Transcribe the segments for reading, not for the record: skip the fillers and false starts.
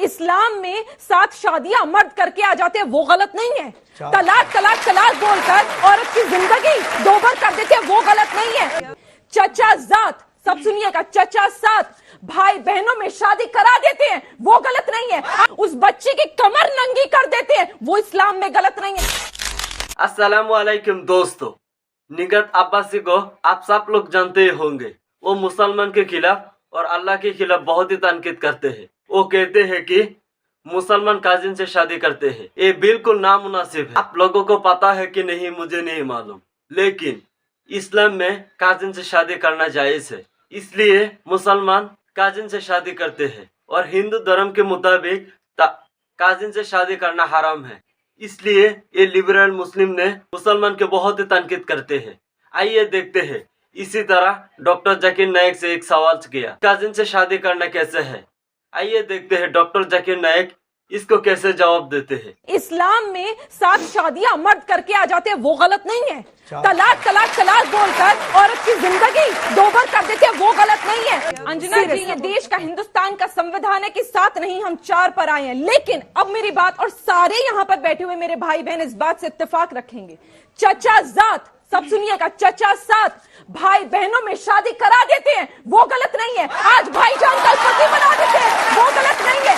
इस्लाम में 7 शादियां मर्द करके आ जाते हैं, वो गलत नहीं है। तलाक तलाक तलाक बोलकर औरत की जिंदगी दोभर कर देते हैं, वो गलत नहीं है। चचा जात, सब सुनिएगा, चचा साथ भाई बहनों में शादी करा देते हैं, वो गलत नहीं है। उस बच्चे की कमर नंगी कर देते हैं, वो इस्लाम में गलत नहीं है। अस्सलामुअलैकुम दोस्तों, निगत अब्बासी को आप सब लोग जानते ही होंगे। वो मुसलमान के खिलाफ और अल्लाह के खिलाफ बहुत ही तनकीद करते हैं। वो कहते हैं कि मुसलमान काजिन से शादी करते हैं, ये बिल्कुल नामुनासिब है। आप लोगों को पता है कि नहीं मुझे नहीं मालूम, लेकिन इस्लाम में काजिन से शादी करना जायज है। इसलिए मुसलमान काजिन से शादी करते हैं और हिंदू धर्म के मुताबिक काजिन से शादी करना हराम है। इसलिए ये लिबरल मुस्लिम ने मुसलमान के बहुत ही तनकीद करते हैं। आइए देखते हैं। इसी तरह डॉक्टर जाकिर नायक से एक सवाल किया, काजिन से शादी करना कैसे है। आइए देखते हैं डॉक्टर जाकिर नायक इसको कैसे जवाब देते हैं। इस्लाम में 7 शादियां मर्द करके आ जाते हैं, वो गलत नहीं है। तलाक तलाक तलाक बोलकर औरत की जिंदगी दोभर कर देते हैं, वो गलत नहीं है। अंजना जी, ये देश का, हिंदुस्तान का संविधान है कि 7 नहीं हम 4 पर आए हैं। लेकिन अब मेरी बात, और सारे यहाँ पर बैठे हुए मेरे भाई बहन इस बात से इत्तेफाक रखेंगे, चचा जात, सब सुनिएगा, चचा साथ भाई बहनों में शादी करा देते हैं, वो गलत नहीं है। आज भाईजान कल पति बना देते हैं, वो गलत नहीं है।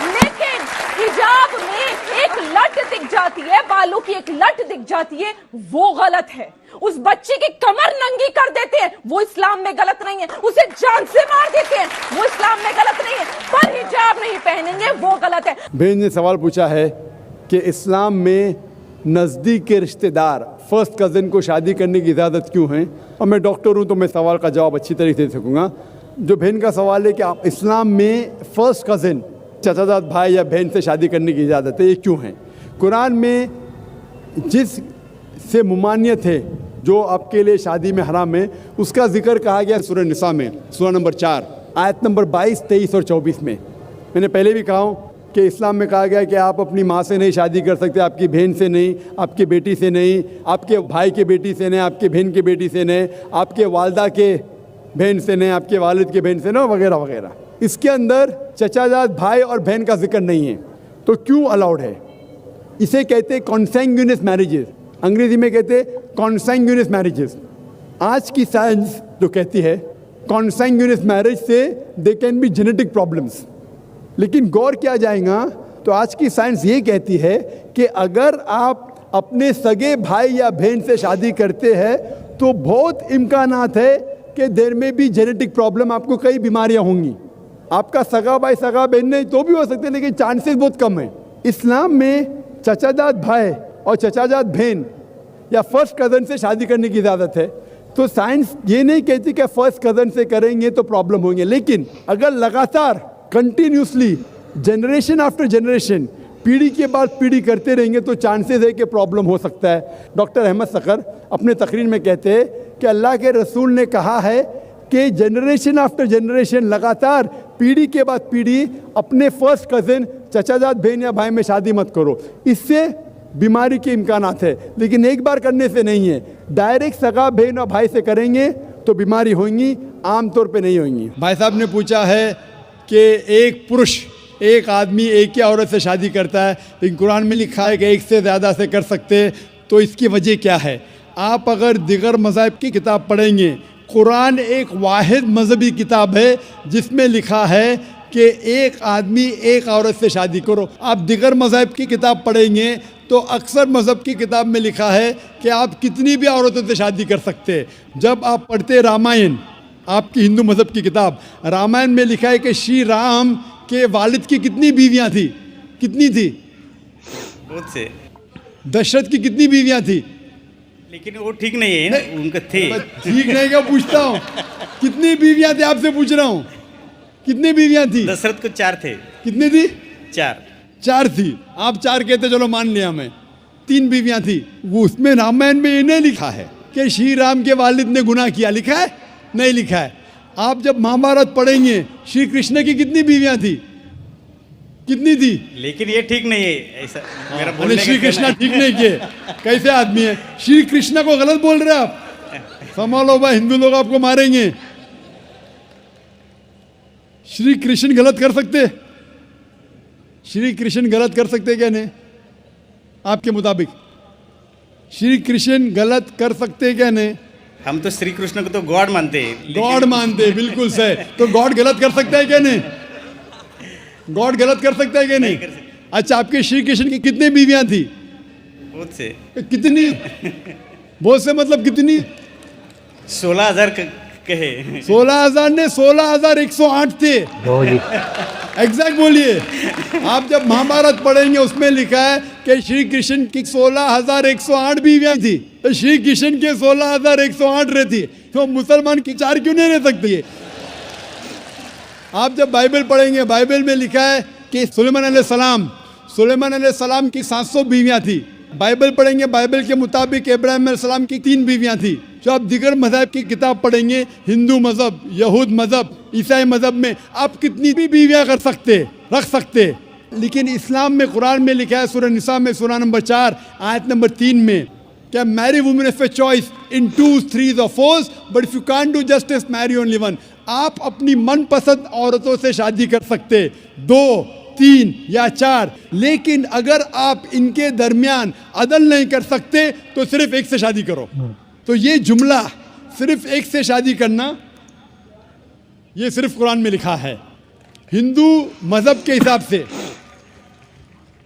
लेकिन हिजाब में एक लट दिख जाती है, बालों की एक लट दिख जाती है, वो गलत है। उस बच्चे की कमर नंगी कर देते हैं, वो इस्लाम में गलत नहीं है। उसे जान से मार देते हैं, वो इस्लाम में गलत नहीं है। पर हिजाब नहीं पहनेंगे, वो गलत है। बहन ने सवाल पूछा है कि इस्लाम में नज़दीक के रिश्तेदार फर्स्ट कज़न को शादी करने की इजाज़त क्यों है, और मैं डॉक्टर हूँ तो मैं सवाल का जवाब अच्छी तरीके से दे सकूँगा। जो बहन का सवाल है कि आप इस्लाम में फ़र्स्ट कज़न, चचाजाद भाई या बहन से शादी करने की इजाज़त है, ये क्यों है। कुरान में जिस से मुमानियत है, जो आपके लिए शादी में हराम है, उसका जिक्र कहा गया सूरह निसा में, सूरह नंबर 4 आयत नंबर 22, 23 और 24 में। मैंने पहले भी कहा हूँ कि इस्लाम में कहा गया कि आप अपनी माँ से नहीं शादी कर सकते, आपकी बहन से नहीं, आपकी बेटी से नहीं, आपके भाई के बेटी से नहीं, आपके बहन के बेटी से नहीं, आपके वालदा के बहन से नहीं, आपके वालिद के बहन से नहीं, वगैरह वगैरह। इसके अंदर चचाजाद भाई और बहन का जिक्र नहीं है, तो क्यों अलाउड है। इसे कहते हैं कॉन्सैंग्यूनियस मैरिजेस, अंग्रेजी में कहते हैं कॉन्सैंग्यूनियस मैरिजेस। आज की साइंस जो कहती है कॉन्सैंग्यूनियस मैरिज से they can be genetic problems, लेकिन गौर किया जाएगा तो आज की साइंस ये कहती है कि अगर आप अपने सगे भाई या बहन से शादी करते हैं तो बहुत इम्कानात है कि देर में भी जेनेटिक प्रॉब्लम, आपको कई बीमारियां होंगी। आपका सगा भाई सगा बहन नहीं तो भी हो सकते, लेकिन चांसेस बहुत कम है। इस्लाम में चचाजाद भाई और चचाजाद बहन या फर्स्ट कज़न से शादी करने की इजाज़त है, तो साइंस ये नहीं कहती कि फर्स्ट कज़न से करेंगे तो प्रॉब्लम होंगे। लेकिन अगर लगातार कंटिन्यूसली जनरेशन आफ्टर जनरेशन, पीढ़ी के बाद पीढ़ी करते रहेंगे तो चांसेस है कि प्रॉब्लम हो सकता है। डॉक्टर अहमद सकर अपने तकरीर में कहते हैं कि अल्लाह के रसूल ने कहा है कि जनरेशन आफ्टर जनरेशन, लगातार पीढ़ी के बाद पीढ़ी अपने फर्स्ट कज़न, चचाजाद बहन या भाई में शादी मत करो, इससे बीमारी के इम्कानात है। लेकिन एक बार करने से नहीं है, डायरेक्ट सगा बहन और भाई से करेंगे तो बीमारी होंगी, आमतौर पे नहीं होंगी। भाई साहब ने पूछा है कि एक पुरुष, एक आदमी एक ही औरत से शादी करता है, लेकिन कुरान में लिखा है कि एक से ज़्यादा से कर सकते हैं, तो इसकी वजह क्या है। आप अगर दिगर मज़हब की किताब पढ़ेंगे, कुरान एक वाहिद मजहबी किताब है जिसमें लिखा है कि एक आदमी एक औरत से शादी करो। आप दिगर मज़हब की किताब पढ़ेंगे तो अक्सर मज़हब की किताब में लिखा है कि आप कितनी भी औरतों से शादी कर सकते हैं। जब आप पढ़ते रामायण, आपकी हिंदू मज़हब की किताब, रामायण में लिखा है कि श्री राम के वालिद की कितनी बीवियां थी, कितनी थी, बहुत से। दशरथ की कितनी बीवियां थी, लेकिन वो ठीक नहीं है ना, उनके थे। ठीक नहीं, क्या पूछता हूँ, कितनी बीवियां थी आपसे पूछ रहा हूँ, कितनी बीवियां थी। दशरथ को 4 थे। कितनी थी, 4 थी। आप 4 कहते, चलो मान लिया मैं, 3 बीवियां थी। वो उसमें रामायण में इन्हें लिखा है कि श्री राम के वालिद ने गुनाह किया, लिखा है नहीं लिखा है। आप जब महाभारत पढ़ेंगे, श्री कृष्ण की कितनी बीवियां थी, कितनी थी। लेकिन ये ठीक नहीं है, ऐसा मेरा बोलने का श्री कृष्ण ठीक नहीं किए, कैसे आदमी है। श्री कृष्ण को गलत बोल रहे आप, संभालो भाई, हिंदू लोग आपको मारेंगे। श्री कृष्ण गलत कर सकते, श्री कृष्ण गलत कर सकते क्या नहीं? आपके मुताबिक श्री कृष्ण गलत कर सकते क्या नहीं? हम तो श्री कृष्ण को तो गॉड मानते हैं, गॉड मानते हैं, बिल्कुल सही। तो गॉड गलत कर सकता है क्या नहीं? गॉड गलत कर सकता है क्या नहीं? कर सकते। अच्छा, आपके श्री कृष्ण की कितनी बीवियां थी? बहुत से कितनी? बहुत से मतलब कितनी? 16,000 कहे। 16,000 ने 16,108 थे। एग्जैक्ट बोलिए। आप जब महाभारत पढ़ेंगे उसमें लिखा है कि श्री कृष्ण की 16,108 बीवियां थी, तो श्री कृष्ण के 16,108 रहती, तो मुसलमान की 4 क्यों नहीं रह सकती है? आप जब बाइबल पढ़ेंगे, बाइबल में लिखा है कि सुलेमान अलैहिस्सलाम की 700 बीवियां थी। बाइबल पढ़ेंगे, बाइबल के मुताबिक इब्राहिम अलैहिस्सलाम की 3 बीवियां थी। जो आप दिगर मज़हब की किताब पढ़ेंगे, हिंदू मज़हब, यहूद मज़हब, ईसाई मज़हब में आप कितनी भी बीवियां रख सकते। लेकिन इस्लाम में, कुरान में लिखा है, सूरह निसा में सूरह नंबर 4 आयत नंबर 3 में, क्या marry women if a choice in 2, 3 or 4, but if you can't do justice marry only one. आप अपनी मनपसंद औरतों से शादी कर सकते, 2, 3 या 4, लेकिन अगर आप इनके दरमियान अदल नहीं कर सकते तो सिर्फ एक से शादी करो। तो ये जुमला सिर्फ एक से शादी करना, ये सिर्फ कुरान में लिखा है। हिंदू मज़हब के हिसाब से,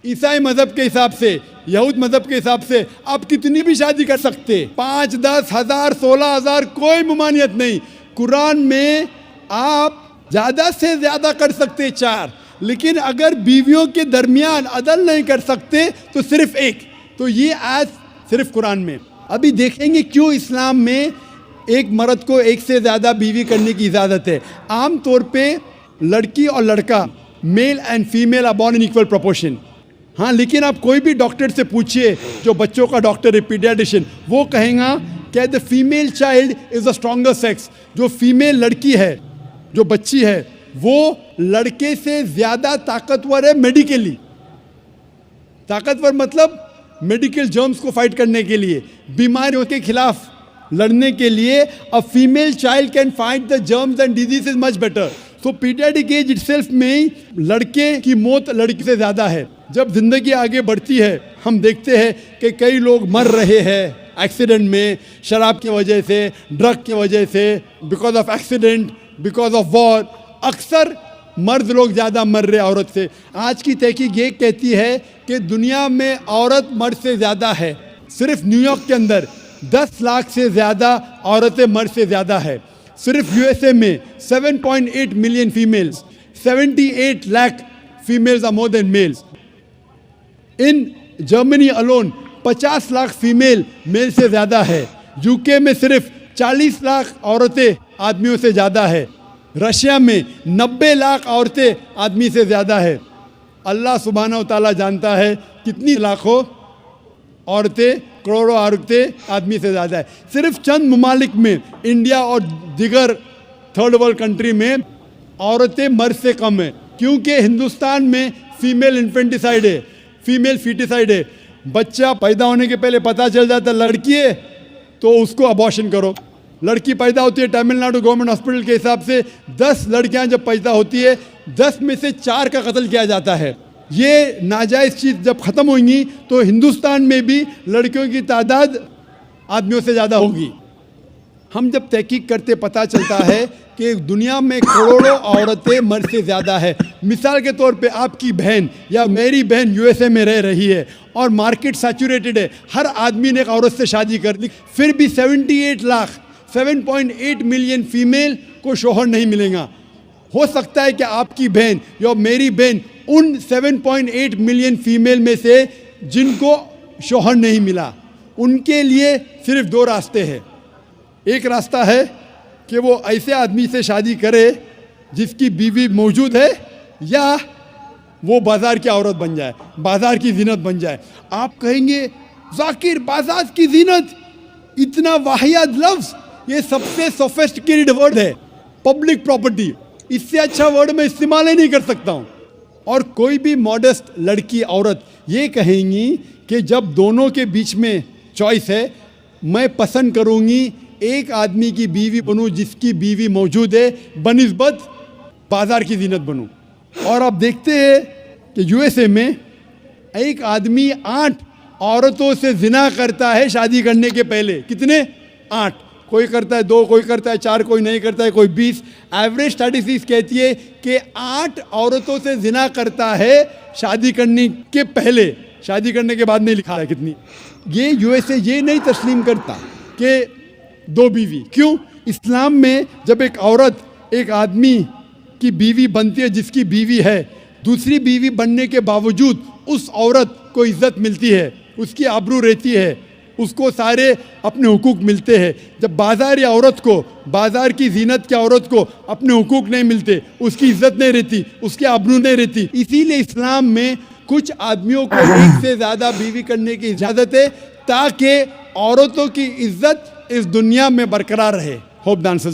ईसाई मज़हब के हिसाब से, यहूद मज़हब के हिसाब से आप कितनी भी शादी कर सकते, 5, 10, 1000, 16,000, कोई ममानियत नहीं। कुरान में आप ज़्यादा से ज़्यादा कर सकते 4, लेकिन अगर बीवियों के दरमियान अदल नहीं कर सकते तो सिर्फ एक। तो ये आज सिर्फ कुरान में। अभी देखेंगे क्यों इस्लाम में एक मर्द को एक से ज़्यादा बीवी करने की इजाज़त है। आम तौर पे लड़की और लड़का, male and female are born in equal proportion. हाँ, लेकिन आप कोई भी डॉक्टर से पूछिए, जो बच्चों का डॉक्टर है, पीडियाट्रिशियन, वो कहेगा कि the female child is the stronger sex. जो फीमेल लड़की है, जो बच्ची है, वो लड़के से ज़्यादा ताकतवर है मेडिकली। ताकतवर मतलब मेडिकल जर्म्स को फाइट करने के लिए, बीमारियों के खिलाफ लड़ने के लिए। A female child can fight the germs and disease much better. So paediatric age itself में लड़के की मौत लड़की से ज़्यादा है। जब जिंदगी आगे बढ़ती है, हम देखते हैं कि कई लोग मर रहे हैं एक्सीडेंट में, शराब की वजह से, ड्रग की वजह से, because of accident, because of war. अक्सर मर्द लोग ज़्यादा मर रहे औरत से। आज की तहकीक ये कहती है कि दुनिया में औरत मर्द से ज़्यादा है। सिर्फ न्यूयॉर्क के अंदर 10 लाख से ज़्यादा औरतें मर्द से ज़्यादा है। सिर्फ यूएसए में 7.8 million females, 78 lakh females are more than males. In Germany alone 50 lakh female male से ज़्यादा है। यूके में सिर्फ 40 लाख औरतें आदमियों से ज़्यादा है। रशिया में 90 लाख औरतें आदमी से ज़्यादा है। अल्लाह सुब्हानहू तआला जानता है कितनी लाखों औरतें, करोड़ों औरतें आदमी से ज़्यादा है। सिर्फ चंद ममालिक में, इंडिया और दिगर थर्ड वर्ल्ड कंट्री में, औरतें मर्द से कम है, क्योंकि हिंदुस्तान में फीमेल इन्फेंटिसाइड है, फीमेल फीटिसाइड है। बच्चा पैदा होने के पहले पता चल जाता लड़की है तो उसको अबॉर्शन करो। लड़की पैदा होती है, तमिलनाडु गवर्नमेंट हॉस्पिटल के हिसाब से 10 लड़कियां जब पैदा होती है, 10 में से 4 का कत्ल किया जाता है। ये नाजायज़ चीज़ जब ख़त्म होंगी तो हिंदुस्तान में भी लड़कियों की तादाद आदमियों से ज़्यादा होगी। हम जब तहकीक करते पता चलता है कि दुनिया में करोड़ों औरतें मर्द से ज़्यादा है। मिसाल के तौर पे आपकी बहन या मेरी बहन यूएसए में रह रही है और मार्केट सैचुरेटेड है, हर आदमी ने एक औरत से शादी कर ली, फिर भी 78 लाख 7.8 मिलियन फीमेल को शोहर नहीं मिलेगा। हो सकता है कि आपकी बहन या मेरी बहन उन 7.8 मिलियन फीमेल में से जिनको शोहर नहीं मिला, उनके लिए सिर्फ 2 रास्ते हैं। एक रास्ता है कि वो ऐसे आदमी से शादी करे जिसकी बीवी मौजूद है, या वो बाज़ार की औरत बन जाए, बाज़ार की जीनत बन जाए। आप कहेंगे जाकिर बाज़ार की जीनत, इतना वाहियात लफ्ज़, ये सबसे सोफिस्टिकेटेड वर्ड है, पब्लिक प्रॉपर्टी। इससे अच्छा वर्ड मैं इस्तेमाल ही नहीं कर सकता हूँ। और कोई भी मॉडेस्ट लड़की औरत ये कहेंगी कि जब दोनों के बीच में चॉइस है, मैं पसंद करूँगी एक आदमी की बीवी बनूँ जिसकी बीवी मौजूद है, बनिस्बत बाज़ार की जीनत बनूँ। और आप देखते हैं कि यूएसए में एक आदमी 8 औरतों से जिना करता है शादी करने के पहले। कितने? 8। कोई करता है 2, कोई करता है 4, कोई नहीं करता है, कोई 20। एवरेज स्टैटिस्टिक्स कहती है कि 8 औरतों से जिना करता है शादी करने के पहले, शादी करने के बाद नहीं लिखा है कितनी। ये यूएसए ये नहीं तस्लीम करता कि 2 बीवी। क्यों? इस्लाम में जब एक औरत एक आदमी की बीवी बनती है, जिसकी बीवी है, दूसरी बीवी बनने के बावजूद उस औरत को इज्जत मिलती है, उसकी आबरू रहती है, उसको सारे अपने हुकूक मिलते हैं। जब बाज़ारी औरत को, बाज़ार की जीनत की औरत को अपने हुकूक नहीं मिलते, उसकी इज्जत नहीं रहती, उसकी आबरू नहीं रहती। इसीलिए इस्लाम में कुछ आदमियों को एक से ज़्यादा बीवी करने की इजाज़त है, ताकि औरतों की इज्जत इस दुनिया में बरकरार रहे। Hope the answer